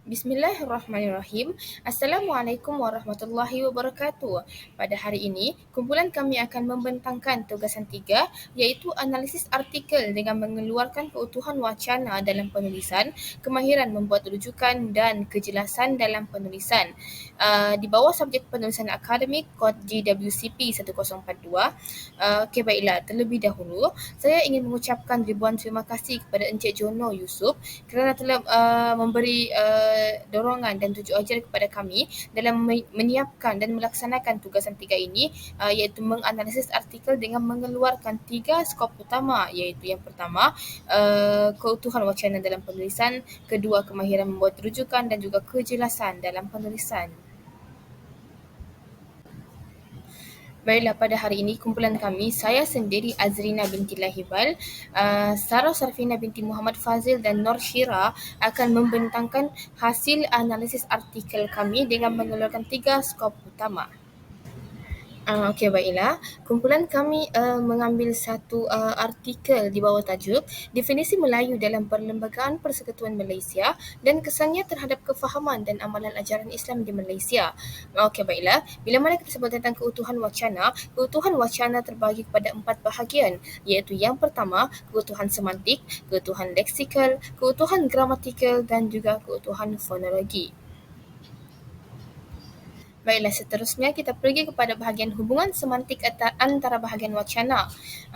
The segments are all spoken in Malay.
Bismillahirrahmanirrahim. Assalamualaikum warahmatullahi wabarakatuh. Pada hari ini, kumpulan kami akan membentangkan tugasan 3 iaitu analisis artikel dengan mengeluarkan keutuhan wacana dalam penulisan, kemahiran membuat rujukan dan kejelasan dalam penulisan. Di bawah subjek penulisan akademik kod GWCP 1042. Okey, baiklah, terlebih dahulu saya ingin mengucapkan ribuan terima kasih kepada Encik Jono Yusof kerana telah memberi dorongan dan tunjuk ajar kepada kami dalam menyiapkan dan melaksanakan tugasan 3 ini, iaitu menganalisis artikel dengan mengeluarkan 3 skop utama, iaitu yang pertama keutuhan wacana dalam penulisan, kedua kemahiran membuat rujukan dan juga kejelasan dalam penulisan. Baiklah, pada hari ini kumpulan kami, saya sendiri Azrina binti Lahibal, Sarah Sarfina binti Muhammad Fazil dan Nur Syira akan membentangkan hasil analisis artikel kami dengan mengeluarkan 3 skop utama. Okey, baiklah. Kumpulan kami mengambil satu artikel di bawah tajuk Definisi Melayu dalam Perlembagaan Persekutuan Malaysia dan Kesannya Terhadap Kefahaman dan Amalan Ajaran Islam di Malaysia. Okey, baiklah. Bila mana kita sebut tentang keutuhan wacana terbahagi kepada 4 bahagian, iaitu yang pertama, keutuhan semantik, keutuhan leksikal, keutuhan gramatikal dan juga keutuhan fonologi. Baiklah, seterusnya kita pergi kepada bahagian hubungan semantik antara bahagian wacana.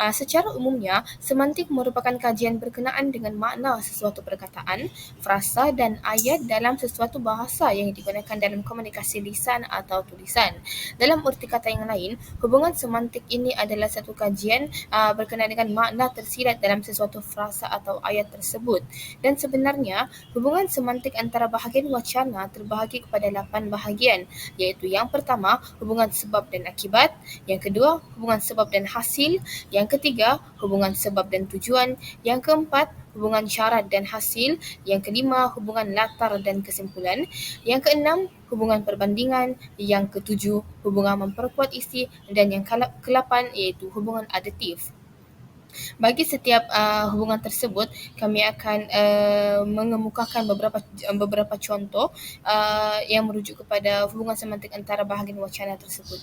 Secara umumnya, semantik merupakan kajian berkenaan dengan makna sesuatu perkataan, frasa dan ayat dalam sesuatu bahasa yang digunakan dalam komunikasi lisan atau tulisan. Dalam erti kata yang lain, hubungan semantik ini adalah satu kajian berkenaan dengan makna tersirat dalam sesuatu frasa atau ayat tersebut. Dan sebenarnya, hubungan semantik antara bahagian wacana terbahagi kepada 8 bahagian, iaitu yang pertama, hubungan sebab dan akibat, yang kedua, hubungan sebab dan hasil, yang ketiga, hubungan sebab dan tujuan, yang keempat, hubungan syarat dan hasil, yang kelima, hubungan latar dan kesimpulan, yang keenam, hubungan perbandingan, yang ketujuh, hubungan memperkuat isi, dan yang ke-8 iaitu hubungan aditif. Bagi setiap hubungan tersebut, kami akan mengemukakan beberapa contoh yang merujuk kepada hubungan semantik antara bahagian wacana tersebut.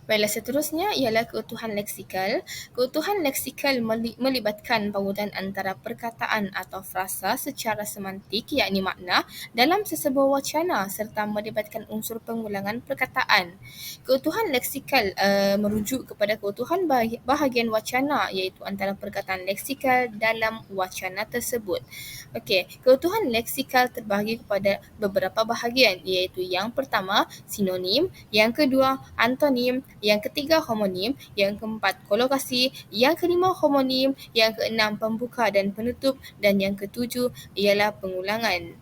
Baiklah, seterusnya ialah keutuhan leksikal. Keutuhan leksikal melibatkan pautan antara perkataan atau frasa secara semantik, yakni makna, dalam sesebuah wacana serta melibatkan unsur pengulangan perkataan. Keutuhan leksikal merujuk kepada keutuhan bahagian wacana, iaitu antara perkataan leksikal dalam wacana tersebut. Okey, keutuhan leksikal terbahagi kepada beberapa bahagian, iaitu yang pertama, sinonim, yang kedua, antonim, yang ketiga homonim, yang keempat kolokasi, yang kelima homonim, yang keenam pembuka dan penutup dan yang ketujuh ialah pengulangan.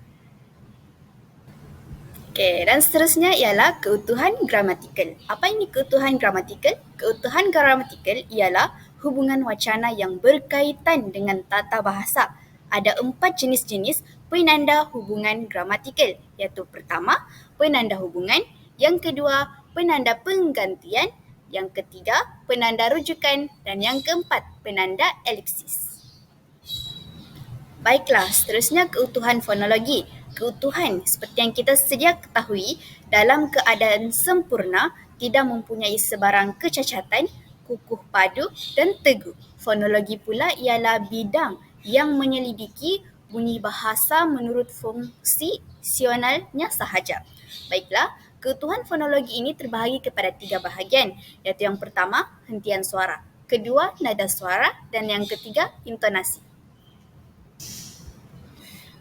Okey, dan seterusnya ialah keutuhan gramatikal. Apa ini keutuhan gramatikal? Keutuhan gramatikal ialah hubungan wacana yang berkaitan dengan tata bahasa. Ada 4 jenis-jenis penanda hubungan gramatikal, iaitu pertama, penanda hubungan, yang kedua, penanda penggantian, yang ketiga, penanda rujukan dan yang keempat, penanda elipsis. Baiklah, seterusnya keutuhan fonologi. Keutuhan seperti yang kita sedia ketahui dalam keadaan sempurna tidak mempunyai sebarang kecacatan, kukuh padu dan teguh. Fonologi pula ialah bidang yang menyelidiki bunyi bahasa menurut fungsionalnya sahaja. Baiklah, keutuhan fonologi ini terbahagi kepada 3 bahagian, iaitu yang pertama, hentian suara, kedua, nada suara dan yang ketiga, intonasi.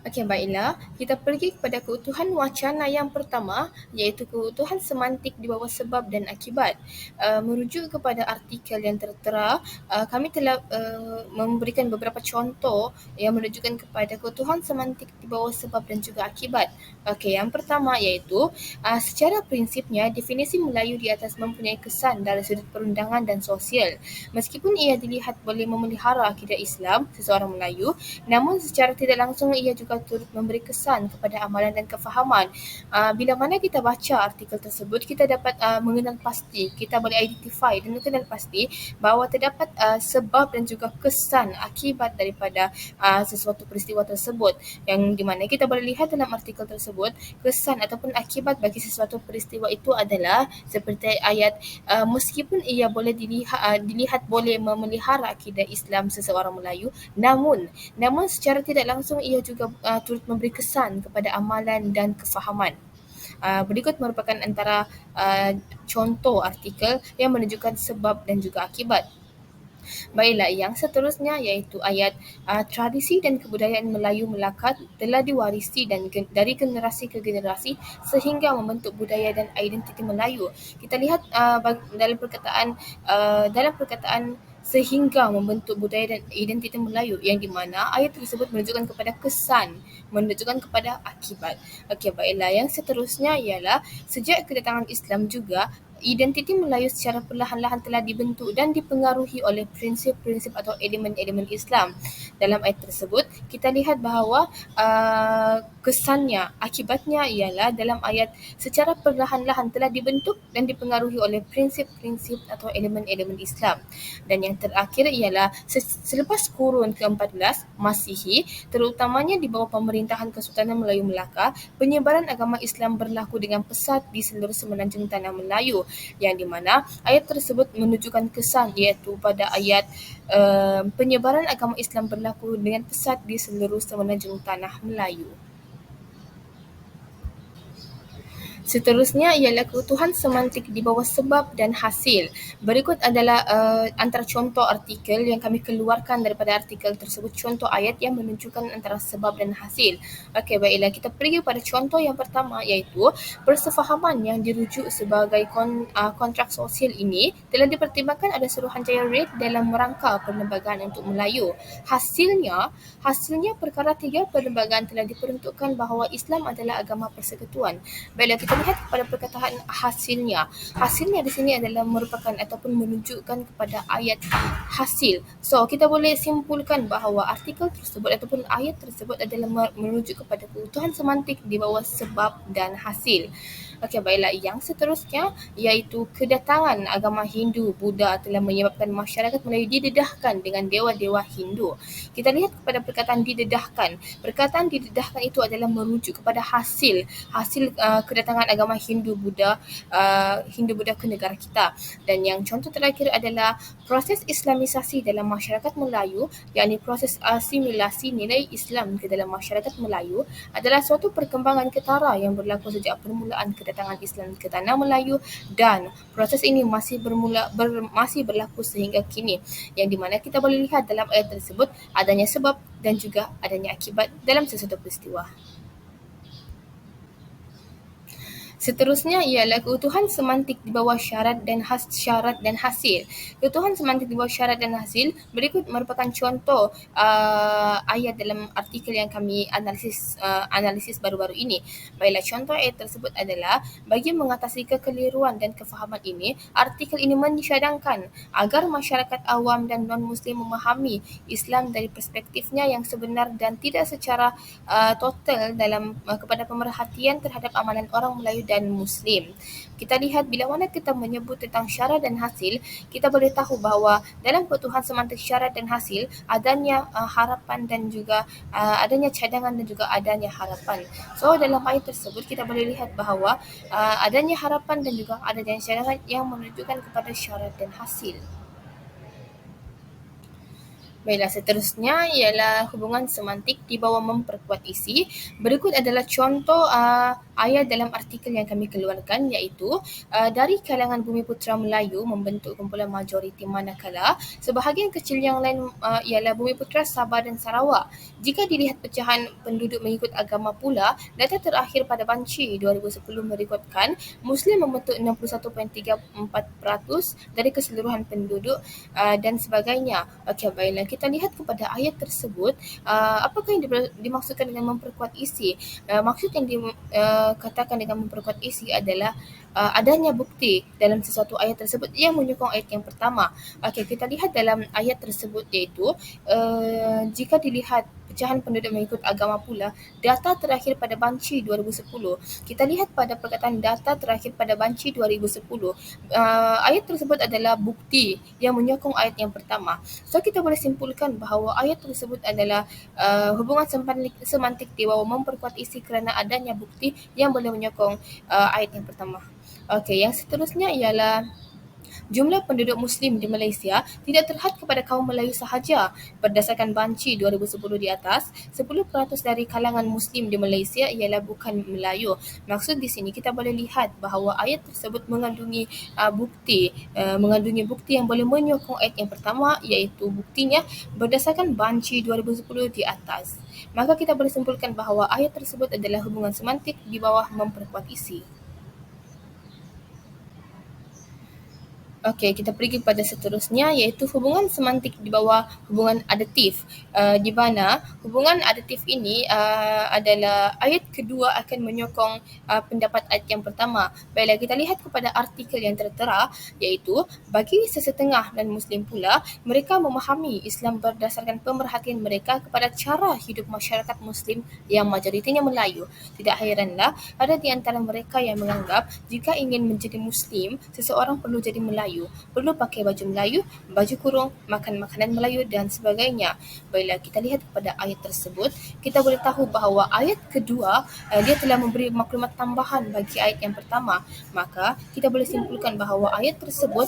Okey, baiklah. Kita pergi kepada keutuhan wacana yang pertama, iaitu keutuhan semantik di bawah sebab dan akibat. Merujuk kepada artikel yang tertera, kami telah memberikan beberapa contoh yang menunjukkan kepada keutuhan semantik di bawah sebab dan juga akibat. Okey, yang pertama iaitu secara prinsipnya definisi Melayu di atas mempunyai kesan dari sudut perundangan dan sosial. Meskipun ia dilihat boleh memelihara akidah Islam seseorang Melayu, namun secara tidak langsung ia juga juga turut memberi kesan kepada amalan dan kefahaman. Bila mana kita baca artikel tersebut, kita dapat mengenal pasti, kita boleh identify dan mengenal pasti bahawa terdapat sebab dan juga kesan akibat daripada sesuatu peristiwa tersebut, yang di mana kita boleh lihat dalam artikel tersebut, kesan ataupun akibat bagi sesuatu peristiwa itu adalah seperti ayat, meskipun ia boleh dilihat boleh memelihara akidah Islam seseorang Melayu, namun secara tidak langsung ia juga turut memberi kesan kepada amalan dan kefahaman. Berikut merupakan antara contoh artikel yang menunjukkan sebab dan juga akibat. Baiklah, yang seterusnya iaitu ayat, tradisi dan kebudayaan Melayu Melaka telah diwarisi dari generasi ke generasi sehingga membentuk budaya dan identiti Melayu. Kita lihat dalam perkataan sehingga membentuk budaya dan identiti Melayu, yang di mana ayat tersebut menunjukkan kepada kesan, menunjukkan kepada akibat. Okey, baiklah, yang seterusnya ialah sejak kedatangan Islam juga identiti Melayu secara perlahan-lahan telah dibentuk dan dipengaruhi oleh prinsip-prinsip atau elemen-elemen Islam. Dalam ayat tersebut, kita lihat bahawa kesannya, akibatnya ialah dalam ayat secara perlahan-lahan telah dibentuk dan dipengaruhi oleh prinsip-prinsip atau elemen-elemen Islam. Dan yang terakhir ialah selepas kurun ke-14 Masihi, terutamanya di bawah pemerintahan Kesultanan Melayu Melaka, penyebaran agama Islam berlaku dengan pesat di seluruh semenanjung tanah Melayu, yang di mana ayat tersebut menunjukkan kesan, iaitu pada ayat penyebaran agama Islam berlaku dengan pesat di seluruh semenanjung tanah Melayu. Seterusnya ialah keutuhan semantik di bawah sebab dan hasil. Berikut adalah antara contoh artikel yang kami keluarkan daripada artikel tersebut, contoh ayat yang menunjukkan antara sebab dan hasil. Okey, baiklah, kita pergi pada contoh yang pertama, iaitu persefahaman yang dirujuk sebagai kontrak sosial ini telah dipertimbangkan oleh Suruhanjaya Red dalam rangka Perlembagaan untuk Melayu. Hasilnya perkara 3 perlembagaan telah diperuntukkan bahawa Islam adalah agama persekutuan. Baiklah, kita lihat kepada perkataan hasilnya. Hasilnya di sini adalah merupakan ataupun menunjukkan kepada ayat hasil. So, kita boleh simpulkan bahawa artikel tersebut ataupun ayat tersebut adalah merujuk kepada keutuhan semantik di bawah sebab dan hasil. Okey, baiklah, yang seterusnya iaitu kedatangan agama Hindu Buddha telah menyebabkan masyarakat Melayu didedahkan dengan dewa-dewa Hindu. Kita lihat kepada perkataan didedahkan. Perkataan didedahkan itu adalah merujuk kepada hasil kedatangan agama Hindu Buddha ke negara kita. Dan yang contoh terakhir adalah proses Islamisasi dalam masyarakat Melayu, yakni proses asimilasi nilai Islam ke dalam masyarakat Melayu adalah suatu perkembangan ketara yang berlaku sejak permulaan kedatangan Islam ke tanah Melayu, dan proses ini masih berlaku sehingga kini, yang di mana kita boleh lihat dalam ayat tersebut adanya sebab dan juga adanya akibat dalam sesuatu peristiwa. Seterusnya ialah keutuhan semantik di bawah syarat dan hasil. Keutuhan semantik di bawah syarat dan hasil berikut merupakan contoh ayat dalam artikel yang kami analisis baru-baru ini. Baiklah, contoh ayat tersebut adalah bagi mengatasi kekeliruan dan kefahaman ini, artikel ini mensyadangkan agar masyarakat awam dan non-Muslim memahami Islam dari perspektifnya yang sebenar dan tidak secara total kepada pemerhatian terhadap amalan orang Melayu dan Muslim. Kita lihat bila mana kita menyebut tentang syarat dan hasil, kita boleh tahu bahawa dalam keutuhan semantik syarat dan hasil adanya harapan dan juga adanya cadangan dan juga adanya harapan. So, dalam ayat tersebut kita boleh lihat bahawa adanya harapan dan juga adanya cadangan yang menunjukkan kepada syarat dan hasil. Baiklah, seterusnya ialah hubungan semantik di bawah memperkuat isi. Berikut adalah contoh ayat dalam artikel yang kami keluarkan, iaitu dari kalangan Bumiputra Melayu membentuk kumpulan majoriti manakala sebahagian kecil yang lain ialah Bumiputra Sabah dan Sarawak. Jika dilihat pecahan penduduk mengikut agama pula, data terakhir pada Banci 2010 merekodkan Muslim membentuk 61.34% dari keseluruhan penduduk dan sebagainya. Okey, baiklah, kita lihat kepada ayat tersebut, apakah yang dimaksudkan dengan memperkuat isi. Maksud yang dikatakan dengan memperkuat isi adalah adanya bukti dalam sesuatu ayat tersebut yang menyokong ayat yang pertama. Okey, kita lihat dalam ayat tersebut, iaitu jika dilihat perpecahan penduduk mengikut agama pula, data terakhir pada Banci 2010. Kita lihat pada perkataan data terakhir pada Banci 2010, ayat tersebut adalah bukti yang menyokong ayat yang pertama. So kita boleh simpulkan bahawa ayat tersebut adalah hubungan semantik di bawah memperkuat isi kerana adanya bukti yang boleh menyokong ayat yang pertama. Okey, yang seterusnya ialah jumlah penduduk Muslim di Malaysia tidak terhad kepada kaum Melayu sahaja. Berdasarkan Banci 2010 di atas, 10% dari kalangan Muslim di Malaysia ialah bukan Melayu. Maksud di sini kita boleh lihat bahawa ayat tersebut mengandungi bukti yang boleh menyokong ayat yang pertama, iaitu buktinya berdasarkan Banci 2010 di atas. Maka kita boleh simpulkan bahawa ayat tersebut adalah hubungan semantik di bawah memperkuat isi. Okey, kita pergi pada seterusnya iaitu hubungan semantik di bawah hubungan aditif. Di mana hubungan aditif ini adalah ayat kedua akan menyokong pendapat ayat yang pertama. Baiklah, kita lihat kepada artikel yang tertera iaitu bagi sesetengah non-Muslim pula, mereka memahami Islam berdasarkan pemerhatian mereka kepada cara hidup masyarakat Muslim yang majoritinya Melayu. Tidak hairanlah ada di antara mereka yang menganggap jika ingin menjadi Muslim, seseorang perlu jadi Melayu, perlu pakai baju Melayu, baju kurung, makan makanan Melayu dan sebagainya. Baiklah, kita lihat kepada ayat tersebut, kita boleh tahu bahawa ayat kedua dia telah memberi maklumat tambahan bagi ayat yang pertama. Maka kita boleh simpulkan bahawa ayat tersebut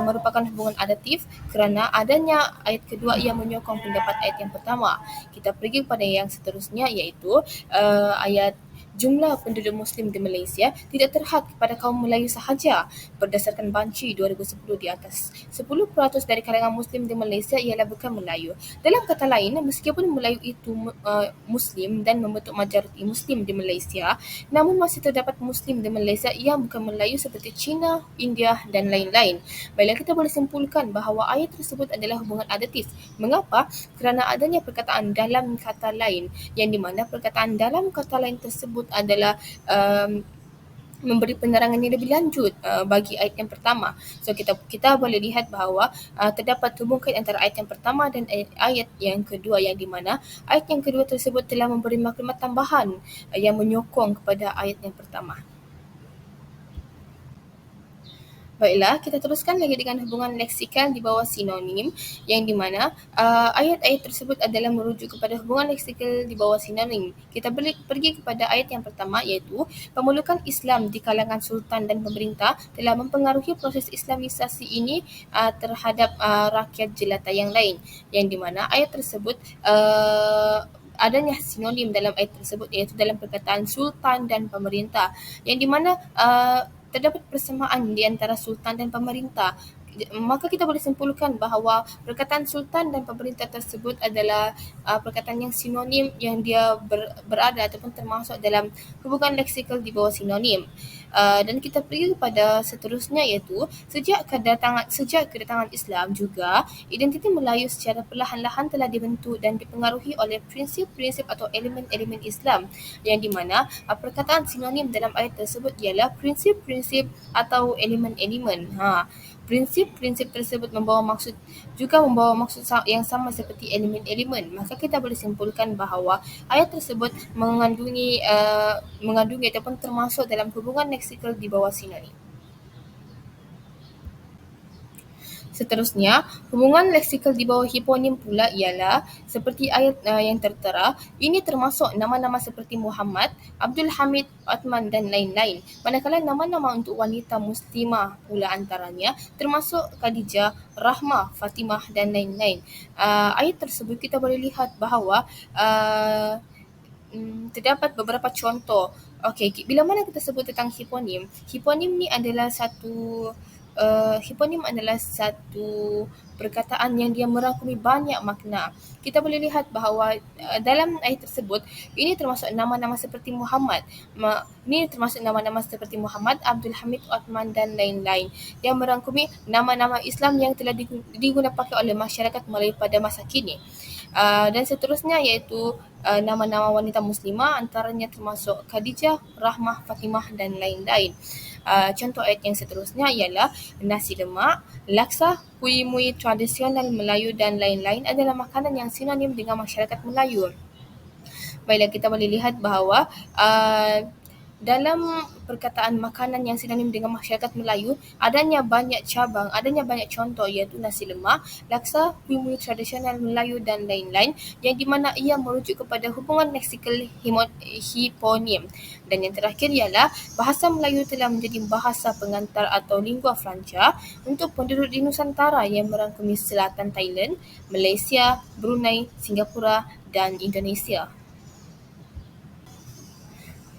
merupakan hubungan aditif kerana adanya ayat kedua yang menyokong pendapat ayat yang pertama. Kita pergi kepada yang seterusnya iaitu ayat jumlah penduduk Muslim di Malaysia tidak terhad kepada kaum Melayu sahaja. Berdasarkan Banci 2010 di atas, 10% dari kalangan Muslim di Malaysia ialah bukan Melayu. Dalam kata lain, meskipun Melayu itu Muslim dan membentuk majoriti Muslim di Malaysia, namun masih terdapat Muslim di Malaysia yang bukan Melayu seperti Cina, India dan lain-lain. Baiklah, kita boleh simpulkan bahawa ayat tersebut adalah hubungan aditif. Mengapa? Kerana adanya perkataan dalam kata lain, yang di mana perkataan dalam kata lain tersebut adalah memberi penerangan yang lebih lanjut bagi ayat yang pertama. So kita boleh lihat bahawa terdapat hubungan kait antara ayat yang pertama dan ayat yang kedua, yang di mana ayat yang kedua tersebut telah memberi maklumat tambahan yang menyokong kepada ayat yang pertama. Baiklah, kita teruskan lagi dengan hubungan leksikal di bawah sinonim, yang di mana ayat-ayat tersebut adalah merujuk kepada hubungan leksikal di bawah sinonim. Kita pergi kepada ayat yang pertama iaitu pemelukan Islam di kalangan sultan dan pemerintah telah mempengaruhi proses Islamisasi ini terhadap rakyat jelata yang lain, yang di mana ayat tersebut adanya sinonim dalam ayat tersebut iaitu dalam perkataan sultan dan pemerintah, yang di mana terdapat persamaan di antara sultan dan pemerintah. Maka kita boleh simpulkan bahawa perkataan sultan dan pemerintah tersebut adalah perkataan yang sinonim, yang dia berada ataupun termasuk dalam hubungan leksikal di bawah sinonim. Dan kita pergi kepada seterusnya iaitu sejak kedatangan Islam juga, identiti Melayu secara perlahan-lahan telah dibentuk dan dipengaruhi oleh prinsip-prinsip atau elemen-elemen Islam, yang di mana perkataan sinonim dalam ayat tersebut ialah prinsip-prinsip atau elemen-elemen. Prinsip-prinsip tersebut membawa maksud yang sama seperti elemen-elemen. Maka kita boleh simpulkan bahawa ayat tersebut mengandungi ataupun termasuk dalam hubungan leksikal di bawah sinonim. Seterusnya, hubungan leksikal di bawah hiponim pula ialah seperti ayat yang tertera. Ini termasuk nama-nama seperti Muhammad, Abdul Hamid, Uthman dan lain-lain. Manakala nama-nama untuk wanita muslimah pula antaranya termasuk Khadijah, Rahmah, Fatimah dan lain-lain. Ayat tersebut kita boleh lihat bahawa terdapat beberapa contoh. Okey, bila mana kita sebut tentang hiponim, hiponim adalah satu perkataan yang dia merangkumi banyak makna. Kita boleh lihat bahawa dalam ayat tersebut ini termasuk nama-nama seperti Muhammad. Ini termasuk nama-nama seperti Muhammad, Abdul Hamid, Uthman dan lain-lain, yang merangkumi nama-nama Islam yang telah digunakan pakai oleh masyarakat Melayu pada masa kini. Dan seterusnya iaitu nama-nama wanita muslimah, antaranya termasuk Khadijah, Rahmah, Fatimah dan lain-lain. Contoh ayat yang seterusnya ialah nasi lemak, laksa, kuih-muih tradisional Melayu dan lain-lain adalah makanan yang sinonim dengan masyarakat Melayu. Baiklah, kita boleh lihat bahawa dalam perkataan makanan yang sinonim dengan masyarakat Melayu, adanya banyak cabang, adanya banyak contoh iaitu nasi lemak, laksa, kuih-muih tradisional Melayu dan lain-lain yang di mana ia merujuk kepada hubungan leksikal hiponim. Dan yang terakhir ialah bahasa Melayu telah menjadi bahasa pengantar atau lingua franca untuk penduduk di Nusantara yang merangkumi selatan Thailand, Malaysia, Brunei, Singapura dan Indonesia.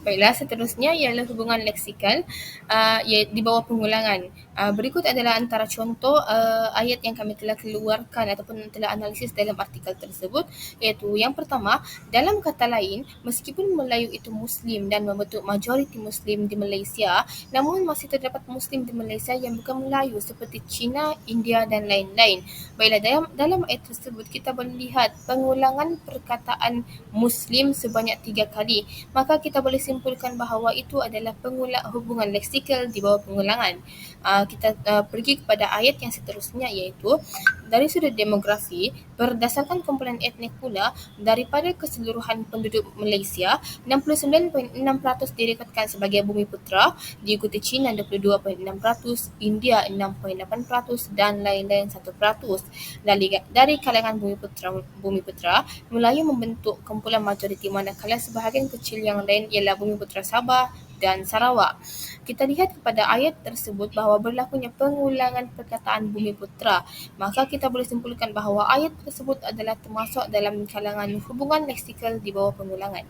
Baiklah, seterusnya ialah hubungan leksikal di bawah pengulangan. Berikut adalah antara contoh ayat yang kami telah keluarkan ataupun telah analisis dalam artikel tersebut, iaitu yang pertama, dalam kata lain, meskipun Melayu itu Muslim dan membentuk majoriti Muslim di Malaysia, namun masih terdapat Muslim di Malaysia yang bukan Melayu seperti Cina, India dan lain-lain. Baiklah, dalam ayat tersebut kita boleh lihat pengulangan perkataan Muslim sebanyak 3 kali. Maka kita boleh simpulkan bahawa itu adalah hubungan leksikal di bawah pengulangan. Kita pergi kepada ayat yang seterusnya, iaitu dari sudut demografi, berdasarkan kumpulan etnik pula, daripada keseluruhan penduduk Malaysia, 69.6% direkodkan sebagai Bumiputera, diikuti China 22.6%, India 6.8% dan lain-lain 1%. Dari kalangan Bumiputera, Melayu membentuk kumpulan majoriti manakala sebahagian kecil yang lain ialah Bumiputera Sabah dan Sarawak. Kita lihat kepada ayat tersebut bahawa berlakunya pengulangan perkataan Bumiputera. Maka kita boleh simpulkan bahawa ayat tersebut adalah termasuk dalam kalangan hubungan leksikal di bawah pengulangan.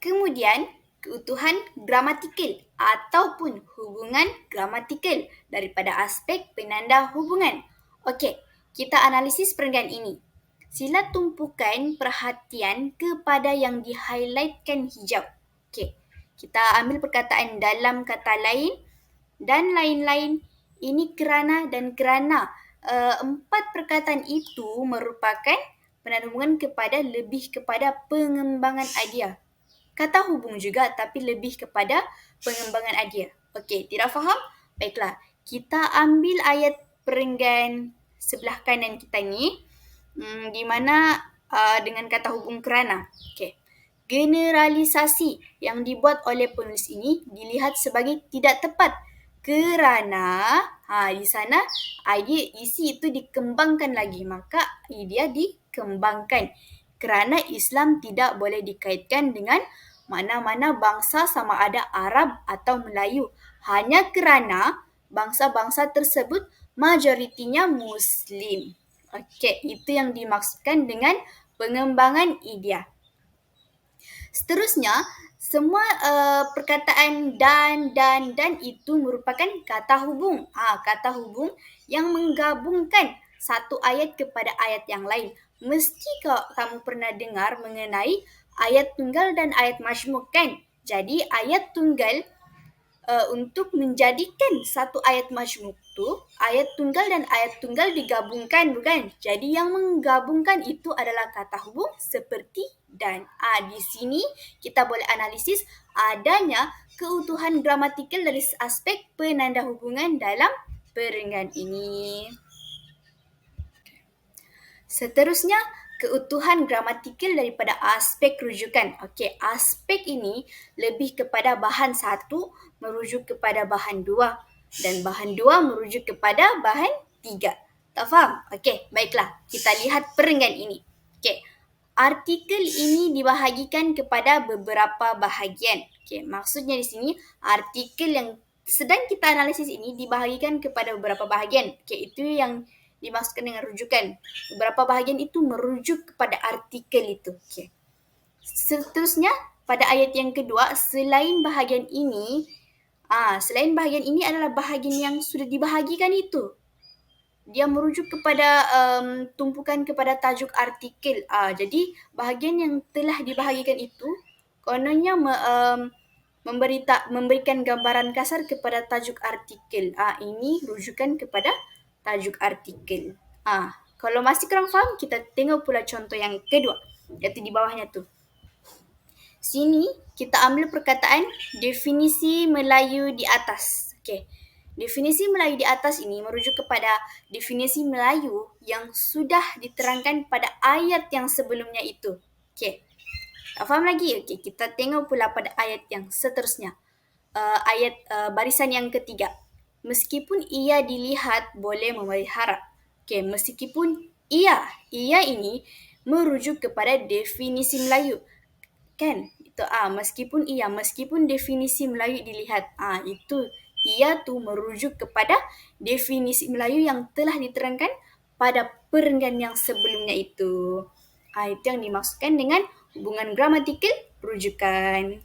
Kemudian, keutuhan gramatikal ataupun hubungan gramatikal daripada aspek penanda hubungan. Okey, kita analisis perenggan ini. Sila tumpukan perhatian kepada yang di-highlightkan hijau. Okey, kita ambil perkataan dalam kata lain dan lain-lain. Ini kerana dan kerana. Empat perkataan itu merupakan penanda hubungan lebih kepada pengembangan idea. Kata hubung juga tapi lebih kepada pengembangan idea. Okey, tidak faham? Baiklah, kita ambil ayat perenggan sebelah kanan kita ni di mana dengan kata hubung kerana. Okey. Generalisasi yang dibuat oleh penulis ini dilihat sebagai tidak tepat kerana di sana idea isi itu dikembangkan lagi, maka idea dikembangkan. Kerana Islam tidak boleh dikaitkan dengan mana-mana bangsa sama ada Arab atau Melayu. Hanya kerana bangsa-bangsa tersebut majoritinya Muslim. Okey, itu yang dimaksudkan dengan pengembangan idea. Seterusnya, semua perkataan dan itu merupakan kata hubung. Kata hubung yang menggabungkan satu ayat kepada ayat yang lain. Mesti kamu pernah dengar mengenai ayat tunggal dan ayat majmuk kan? Jadi ayat tunggal untuk menjadikan satu ayat majmuk tu, ayat tunggal dan ayat tunggal digabungkan bukan? Jadi yang menggabungkan itu adalah kata hubung seperti dan. Di sini kita boleh analisis adanya keutuhan gramatikal dari aspek penanda hubungan dalam perenggan ini. Seterusnya, keutuhan gramatikal daripada aspek rujukan. Okey, aspek ini lebih kepada bahan satu merujuk kepada bahan dua dan bahan dua merujuk kepada bahan tiga. Tak faham? Okey, baiklah. Kita lihat perenggan ini. Okey, artikel ini dibahagikan kepada beberapa bahagian. Okey, maksudnya di sini artikel yang sedang kita analisis ini dibahagikan kepada beberapa bahagian. Okey, itu yang dimaksudkan dengan rujukan. Beberapa bahagian itu merujuk kepada artikel itu. Okay. Seterusnya, pada ayat yang kedua, selain bahagian ini adalah bahagian yang sudah dibahagikan itu. Dia merujuk kepada tumpukan kepada tajuk artikel. Jadi, bahagian yang telah dibahagikan itu kononnya memberikan gambaran kasar kepada tajuk artikel. Ini rujukan kepada tajuk artikel. Kalau masih kurang faham, kita tengok pula contoh yang kedua, iaitu di bawahnya tu. Sini kita ambil perkataan definisi Melayu di atas. Okey. Definisi Melayu di atas ini merujuk kepada definisi Melayu yang sudah diterangkan pada ayat yang sebelumnya itu. Okey. Tak faham lagi? Okey, kita tengok pula pada ayat yang seterusnya. Ayat barisan yang ketiga. Meskipun ia dilihat boleh memelihara. Okey, meskipun ia ini merujuk kepada definisi Melayu. Kan? Itu meskipun definisi Melayu dilihat. Itu ia tu merujuk kepada definisi Melayu yang telah diterangkan pada perenggan yang sebelumnya itu. Itu yang dimaksudkan dengan hubungan gramatikal rujukan.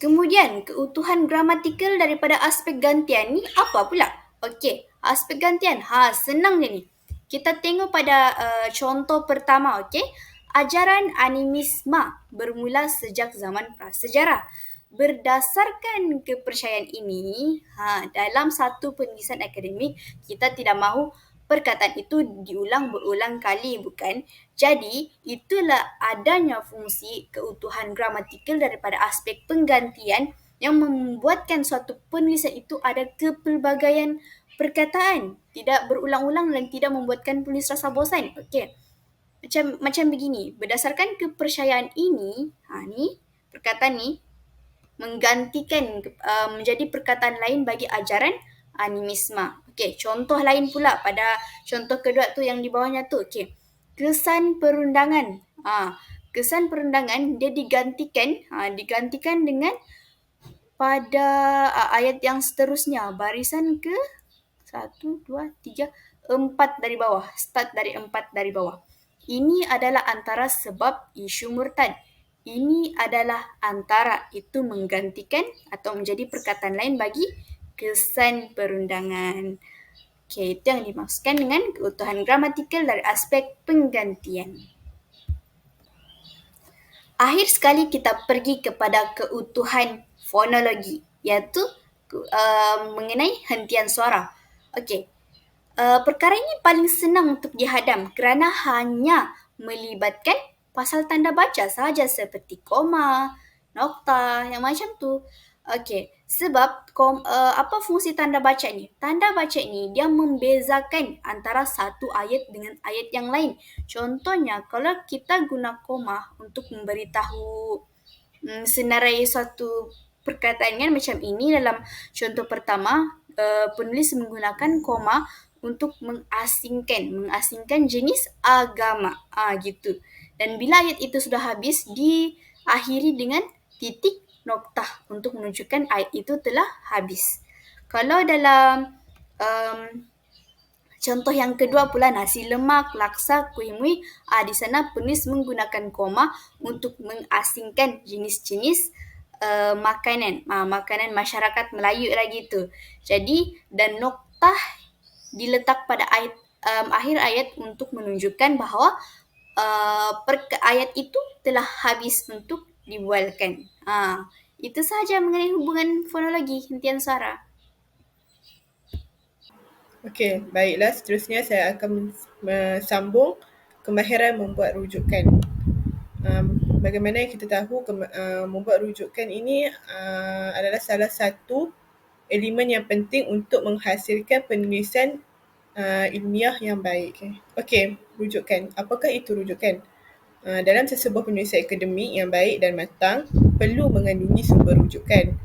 Kemudian, keutuhan gramatikal daripada aspek gantian ni apa pula? Okey, aspek gantian. Senang je ni. Kita tengok pada contoh pertama, okey. Ajaran animisma bermula sejak zaman prasejarah. Berdasarkan kepercayaan ini, dalam satu penulisan akademik, kita tidak mahu perkataan itu diulang berulang kali, bukan? Jadi, itulah adanya fungsi keutuhan gramatikal daripada aspek penggantian yang membuatkan suatu penulisan itu ada kepelbagaian perkataan, tidak berulang-ulang dan tidak membuatkan penulis rasa bosan. Okey. Macam begini, berdasarkan kepercayaan ini, ni perkataan ni menggantikan menjadi perkataan lain bagi ajaran animisma. Okey, contoh lain pula pada contoh kedua tu yang di bawahnya tu. Okey. Kesan perundangan. Kesan perundangan dia digantikan dengan pada ayat yang seterusnya, barisan ke 1, 2, 3, 4 dari bawah. Start dari 4 dari bawah. Ini adalah antara sebab isu murtad. Ini adalah antara, itu menggantikan atau menjadi perkataan lain bagi kesan perundangan. Okey, itu yang dimaksudkan dengan keutuhan gramatikal dari aspek penggantian. Akhir sekali kita pergi kepada keutuhan fonologi, iaitu mengenai hentian suara. Okey, perkara ini paling senang untuk dihadam kerana hanya melibatkan pasal tanda baca sahaja seperti koma, nokta, yang macam tu. Okey, sebab apa fungsi tanda baca ni? Tanda baca ni dia membezakan antara satu ayat dengan ayat yang lain. Contohnya, kalau kita guna koma untuk memberitahu senarai suatu perkataan kan macam ini dalam contoh pertama, penulis menggunakan koma untuk mengasingkan jenis agama. Gitu. Dan bila ayat itu sudah habis, diakhiri dengan titik noktah untuk menunjukkan ayat itu telah habis. Kalau dalam contoh yang kedua pula, nasi lemak, laksa, kuih muih, di sana penulis menggunakan koma untuk mengasingkan jenis-jenis makanan. Makanan masyarakat Melayu lagi tu. Jadi, dan noktah diletak pada akhir ayat untuk menunjukkan bahawa ayat itu telah habis untuk dibualkan. Itu sahaja mengenai hubungan fonologi hentian suara. Okey, baiklah. Seterusnya saya akan sambung kemahiran membuat rujukan. Bagaimana yang kita tahu, membuat rujukan ini adalah salah satu elemen yang penting untuk menghasilkan penulisan ilmiah yang baik. Okey, rujukan. Apakah itu rujukan? Dalam sesebuah penulisan akademik yang baik dan matang, perlu mengandungi sumber rujukan.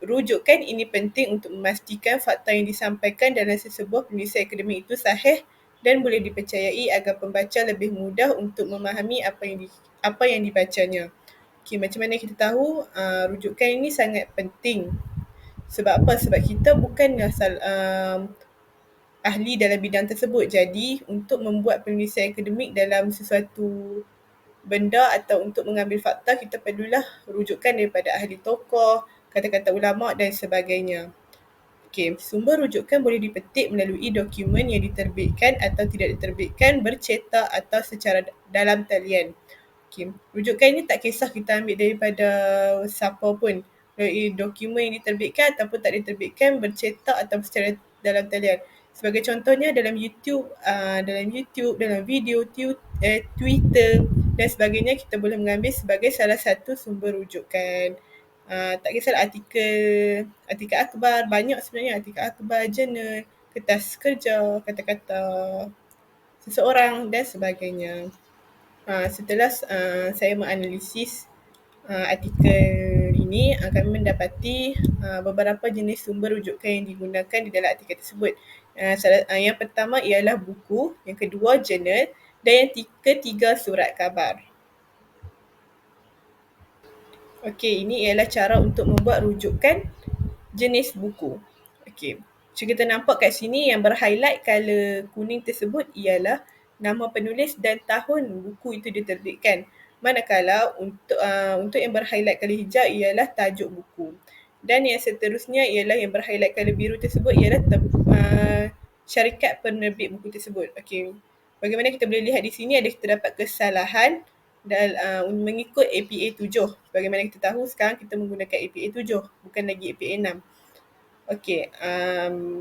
Rujukan ini penting untuk memastikan fakta yang disampaikan dalam sesebuah penulisan akademik itu sahih dan boleh dipercayai agar pembaca lebih mudah untuk memahami apa yang dibacanya. Okey, macam mana kita tahu rujukan ini sangat penting. Sebab apa? Sebab kita bukan ahli dalam bidang tersebut. Jadi, untuk membuat penulisan akademik dalam sesuatu benda atau untuk mengambil fakta, kita perlulah rujukan daripada ahli tokoh, kata-kata ulama dan sebagainya. Okey, sumber rujukan boleh dipetik melalui dokumen yang diterbitkan atau tidak diterbitkan, bercetak atau secara dalam talian. Okey, rujukan ini tak kisah kita ambil daripada siapa pun. Melalui dokumen yang diterbitkan ataupun tak diterbitkan, bercetak atau secara dalam talian. Sebagai contohnya dalam YouTube, dalam video, Twitter dan sebagainya, kita boleh mengambil sebagai salah satu sumber rujukan. Tak kisahlah artikel akhbar, banyak sebenarnya artikel akhbar, jurnal, kertas kerja, kata-kata seseorang dan sebagainya. Setelah saya menganalisis artikel ini, kami mendapati beberapa jenis sumber rujukan yang digunakan di dalam artikel tersebut. Yang pertama ialah buku, yang kedua jurnal dan yang ketiga surat khabar. Okey, ini ialah cara untuk membuat rujukan jenis buku. Okey, macam kita nampak kat sini yang berhighlight color kuning tersebut ialah nama penulis dan tahun buku itu diterbitkan. Manakala untuk yang berhighlight color hijau ialah tajuk buku. Dan yang seterusnya ialah yang berhighlight color biru tersebut ialah syarikat penerbit buku tersebut. Okey, bagaimana kita boleh lihat di sini ada terdapat kesalahan mengikut APA 7. Bagaimana kita tahu sekarang kita menggunakan APA 7 bukan lagi APA 6. Okey,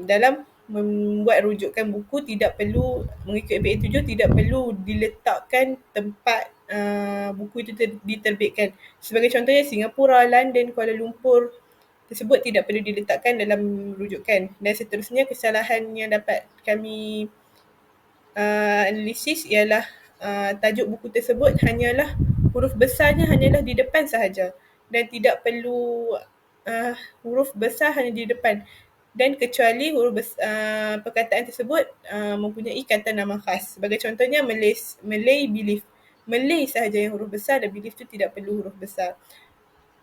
dalam membuat rujukan buku tidak perlu mengikut APA 7, tidak perlu diletakkan tempat buku itu diterbitkan. Sebagai contohnya Singapura, London, Kuala Lumpur tersebut tidak perlu diletakkan dalam rujukan. Dan seterusnya kesalahan yang dapat kami analisis ialah tajuk buku tersebut hanyalah huruf besarnya hanyalah di depan sahaja dan tidak perlu huruf besar hanya di depan, dan kecuali perkataan tersebut mempunyai kata nama khas. Sebagai contohnya Malay belief. Malay sahaja yang huruf besar dan belief tu tidak perlu huruf besar.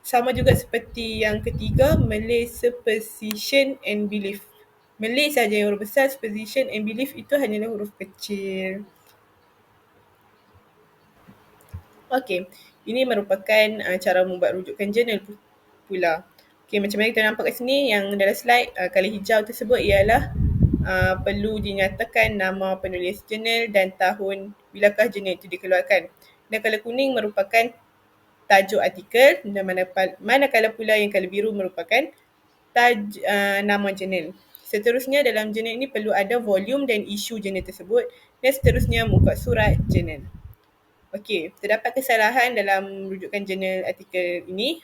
Sama juga seperti yang ketiga, Malay superstition and belief. Malay sahaja yang huruf besar, superstition and belief itu hanyalah huruf kecil. Okey, ini merupakan cara membuat rujukan jurnal pula. Okey, macam mana kita nampak kat sini yang dalam slide, color hijau tersebut ialah perlu dinyatakan nama penulis jurnal dan tahun bilakah jurnal itu dikeluarkan. Dan color kuning merupakan tajuk artikel dan manakala pula yang color biru merupakan nama jurnal. Seterusnya dalam jurnal ini perlu ada volume dan isu jurnal tersebut dan seterusnya muka surat jurnal. Okey, terdapat kesalahan dalam rujukan jurnal artikel ini.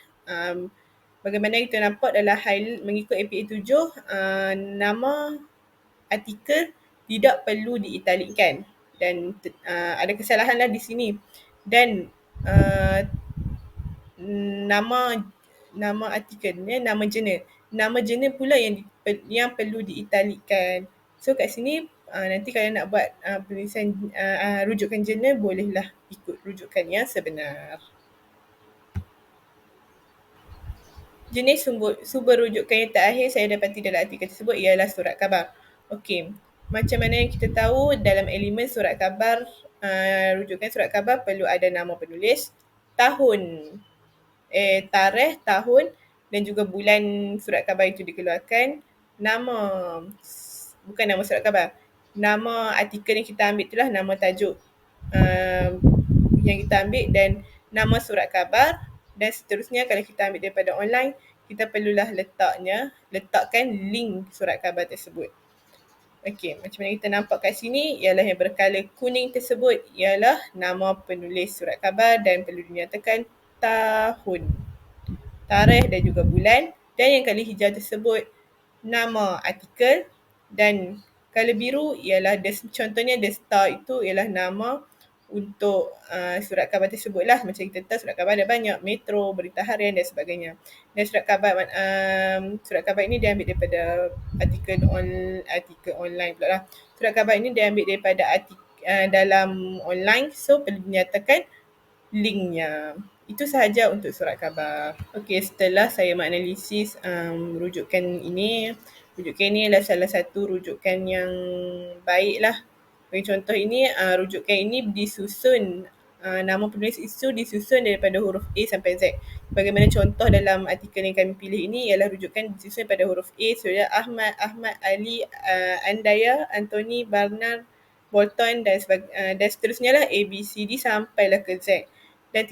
Bagaimana kita nampak dalam mengikut APA 7, nama artikel tidak perlu diitalikkan dan ada kesalahan lah di sini. Dan nama artikel ni nama jurnal. Nama jurnal pula yang perlu diitalikkan. So kat sini nanti kalau nak buat penulisan rujukan jurnal, bolehlah ikut rujukan yang sebenar. Jenis sumber rujukan yang terakhir saya dapati dalam artikel tersebut ialah surat khabar. Okey, macam mana yang kita tahu dalam elemen surat khabar, rujukan surat khabar perlu ada nama penulis, tarikh, tahun dan juga bulan surat khabar itu dikeluarkan, bukan nama surat khabar, nama artikel yang kita ambil itulah nama tajuk yang kita ambil dan nama surat khabar. Dan seterusnya kalau kita ambil daripada online, kita perlulah letakkan link surat khabar tersebut. Okey, macam mana kita nampak kat sini ialah yang berkala kuning tersebut ialah nama penulis surat khabar dan perlu dinyatakan tahun, tarikh dan juga bulan. Dan yang color hijau tersebut nama artikel dan color biru ialah contohnya The Star itu ialah nama untuk surat khabar tersebut lah. Macam kita tahu surat khabar ada banyak, Metro, Berita Harian dan sebagainya. Dan surat khabar ini diambil daripada artikel online pula lah. Surat khabar ini diambil daripada dalam online, so perlu dinyatakan linknya. Itu sahaja untuk surat khabar. Okey, setelah saya menganalisis rujukan ini adalah salah satu rujukan yang baik lah. Bagi contoh ini, rujukan ini disusun, nama penulis itu disusun daripada huruf A sampai Z. Bagaimana contoh dalam artikel yang kami pilih ini ialah rujukan disusun pada huruf A, Surya Ahmad, Ali, Andaya, Anthony, Barnard, Bolton dan seterusnya lah, A, B, C, D sampailah ke Z. Dan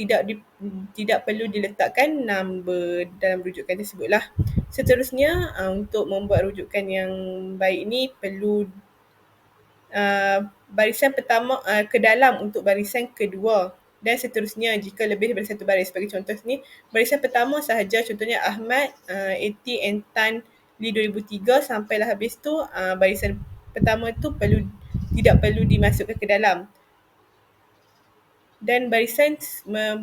tidak perlu diletakkan number dalam rujukan tersebut lah. Seterusnya, untuk membuat rujukan yang baik ini perlu barisan pertama ke dalam untuk barisan kedua dan seterusnya jika lebih daripada satu baris. Sebagai contoh sini, barisan pertama sahaja, contohnya Ahmad, Eti, Entan, Li 2003 sampailah habis tu, barisan pertama tu tidak perlu dimasukkan ke dalam. Dan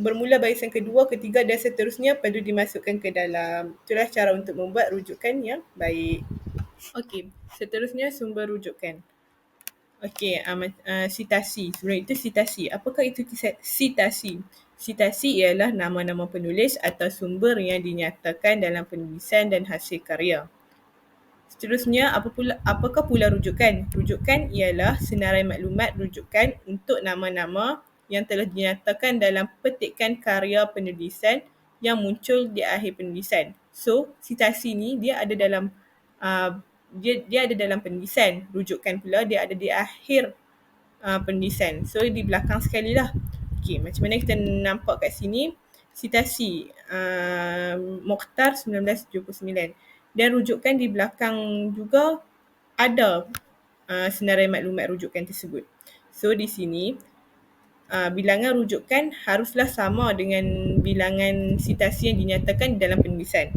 bermula barisan kedua, ketiga dan seterusnya perlu dimasukkan ke dalam. Itulah cara untuk membuat rujukan yang baik. Okey, seterusnya sumber rujukan. Okey, sitasi. Sebelum itu sitasi. Apakah itu sitasi? Sitasi ialah nama-nama penulis atau sumber yang dinyatakan dalam penulisan dan hasil karya. Seterusnya, apakah pula rujukan? Rujukan ialah senarai maklumat rujukan untuk nama-nama yang telah dinyatakan dalam petikan karya penulisan yang muncul di akhir penulisan. So, sitasi ni dia ada dalam dia ada dalam penulisan. Rujukan pula dia ada di akhir penulisan. So, di belakang sekali lah. Okey, macam mana kita nampak kat sini? Sitasi Mokhtar 1979. Dan rujukan di belakang juga ada senarai maklumat rujukan tersebut. So, di sini bilangan rujukan haruslah sama dengan bilangan sitasi yang dinyatakan dalam penulisan.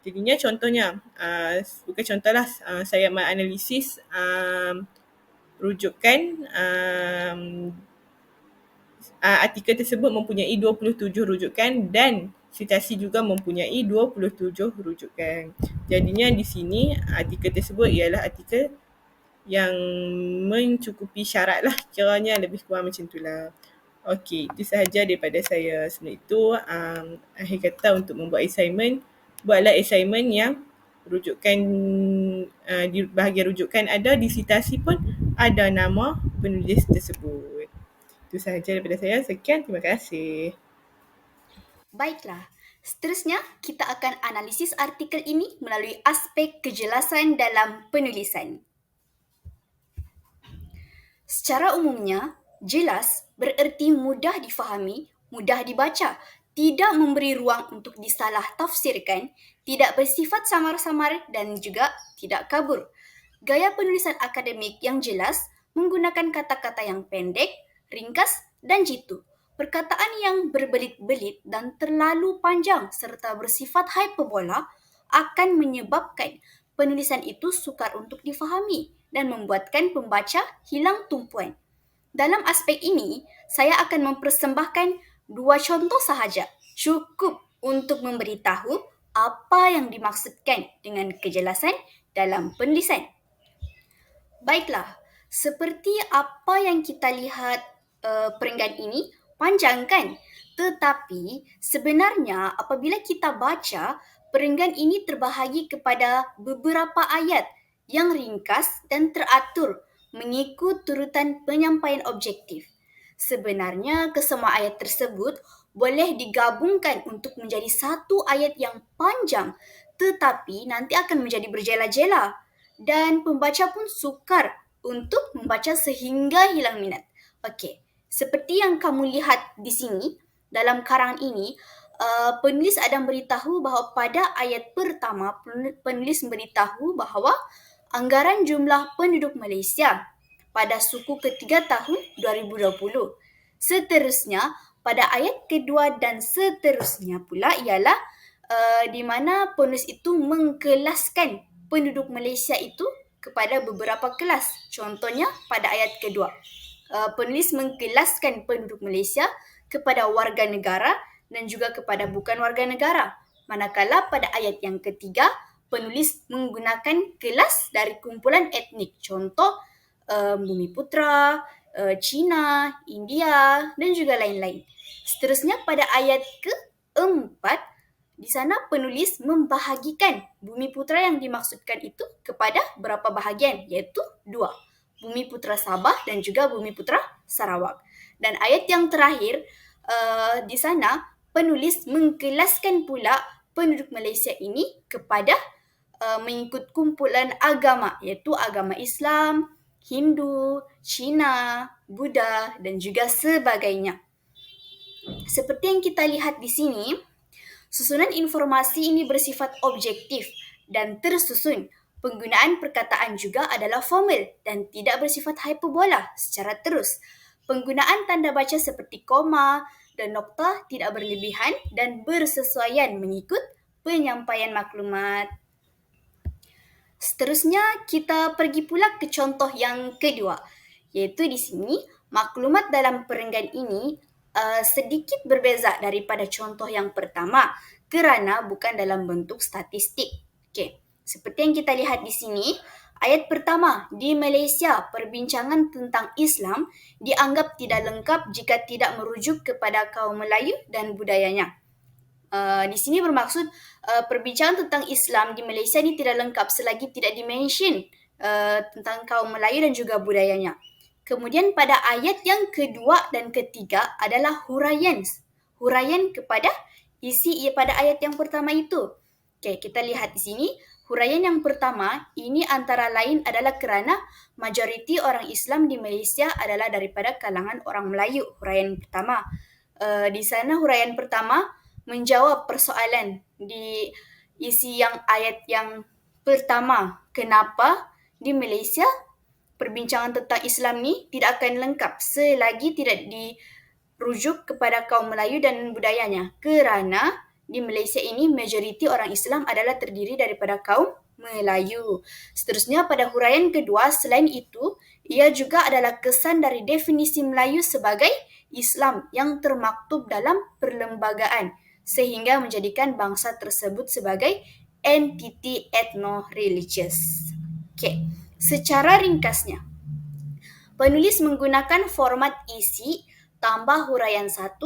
Jadinya contohnya, bukan contohlah, saya menganalisis rujukan artikel tersebut mempunyai 27 rujukan dan sitasi juga mempunyai 27 rujukan. Jadinya di sini artikel tersebut ialah artikel yang mencukupi syarat lah, kiranya lebih kurang macam itulah. Okey, itu sahaja daripada saya. Sebelum itu, akhir kata untuk membuat assignment, buatlah assignment yang rujukan, di bahagian rujukan ada, di sitasi pun ada nama penulis tersebut. Itu sahaja daripada saya. Sekian, terima kasih. Baiklah, seterusnya kita akan analisis artikel ini melalui aspek kejelasan dalam penulisan. Secara umumnya, jelas bererti mudah difahami, mudah dibaca, tidak memberi ruang untuk disalah tafsirkan, tidak bersifat samar-samar dan juga tidak kabur. Gaya penulisan akademik yang jelas menggunakan kata-kata yang pendek, ringkas dan jitu. Perkataan yang berbelit-belit dan terlalu panjang serta bersifat hyperbola akan menyebabkan penulisan itu sukar untuk difahami dan membuatkan pembaca hilang tumpuan. Dalam aspek ini, saya akan mempersembahkan 2 contoh sahaja, cukup untuk memberitahu apa yang dimaksudkan dengan kejelasan dalam penulisan. Baiklah, seperti apa yang kita lihat, perenggan ini panjang kan? Tetapi sebenarnya apabila kita baca, perenggan ini terbahagi kepada beberapa ayat yang ringkas dan teratur mengikut turutan penyampaian objektif. Sebenarnya kesemua ayat tersebut boleh digabungkan untuk menjadi satu ayat yang panjang, tetapi nanti akan menjadi berjela-jela dan pembaca pun sukar untuk membaca sehingga hilang minat. Okey, seperti yang kamu lihat di sini dalam karangan ini, penulis ada memberitahu bahawa pada ayat pertama penulis memberitahu bahawa anggaran jumlah penduduk Malaysia pada suku ketiga tahun 2020. Seterusnya, pada ayat kedua dan seterusnya pula ialah di mana penulis itu mengkelaskan penduduk Malaysia itu kepada beberapa kelas. Contohnya pada ayat kedua, penulis mengkelaskan penduduk Malaysia kepada warga negara dan juga kepada bukan warga negara. Manakala pada ayat yang ketiga, penulis menggunakan kelas dari kumpulan etnik. Contoh, Bumiputra, Cina, India dan juga lain-lain. Seterusnya pada ayat keempat, di sana penulis membahagikan Bumiputra yang dimaksudkan itu kepada berapa bahagian, iaitu 2. Bumiputra Sabah dan juga Bumiputra Sarawak. Dan ayat yang terakhir, di sana penulis mengkelaskan pula penduduk Malaysia ini kepada mengikut kumpulan agama, iaitu agama Islam, Hindu, Cina, Buddha dan juga sebagainya. Seperti yang kita lihat di sini, susunan informasi ini bersifat objektif dan tersusun. Penggunaan perkataan juga adalah formal dan tidak bersifat hyperbola secara terus. Penggunaan tanda baca seperti koma dan nokta tidak berlebihan dan bersesuaian mengikut penyampaian maklumat. Seterusnya, kita pergi pula ke contoh yang kedua, iaitu di sini maklumat dalam perenggan ini sedikit berbeza daripada contoh yang pertama kerana bukan dalam bentuk statistik. Okey, seperti yang kita lihat di sini, ayat pertama, di Malaysia, perbincangan tentang Islam dianggap tidak lengkap jika tidak merujuk kepada kaum Melayu dan budayanya. Di sini bermaksud perbincangan tentang Islam di Malaysia ini tidak lengkap selagi tidak dimention tentang kaum Melayu dan juga budayanya. Kemudian pada ayat yang kedua dan ketiga adalah huraian kepada isi pada ayat yang pertama itu. Okey, kita lihat di sini. Huraian yang pertama ini antara lain adalah kerana majoriti orang Islam di Malaysia adalah daripada kalangan orang Melayu. Huraian pertama. Di sana huraian pertama menjawab persoalan di isi yang ayat yang pertama. Kenapa di Malaysia perbincangan tentang Islam ni tidak akan lengkap selagi tidak dirujuk kepada kaum Melayu dan budayanya. Kerana di Malaysia ini majoriti orang Islam adalah terdiri daripada kaum Melayu. Seterusnya pada huraian kedua, selain itu, ia juga adalah kesan dari definisi Melayu sebagai Islam yang termaktub dalam perlembagaan sehingga menjadikan bangsa tersebut sebagai entiti etno-religious. Okey, secara ringkasnya, penulis menggunakan format isi tambah huraian 1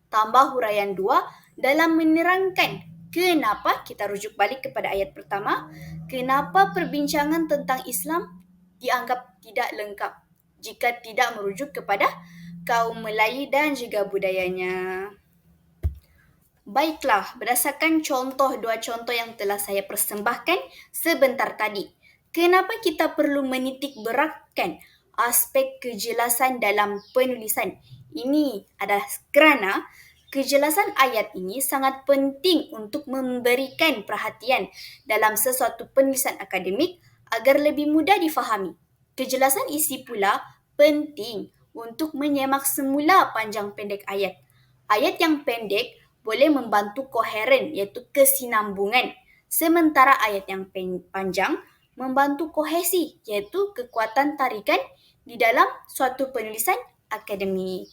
tambah huraian 2 dalam menerangkan kenapa kita rujuk balik kepada ayat pertama, kenapa perbincangan tentang Islam dianggap tidak lengkap jika tidak merujuk kepada kaum Melayu dan juga budayanya. Baiklah, berdasarkan dua contoh yang telah saya persembahkan sebentar tadi, kenapa kita perlu menitik beratkan aspek kejelasan dalam penulisan? Ini adalah kerana kejelasan ayat ini sangat penting untuk memberikan perhatian dalam sesuatu penulisan akademik agar lebih mudah difahami. Kejelasan isi pula penting untuk menyemak semula panjang pendek ayat. Ayat yang pendek boleh membantu koheren iaitu kesinambungan, sementara ayat yang panjang membantu kohesi iaitu kekuatan tarikan di dalam suatu penulisan akademik.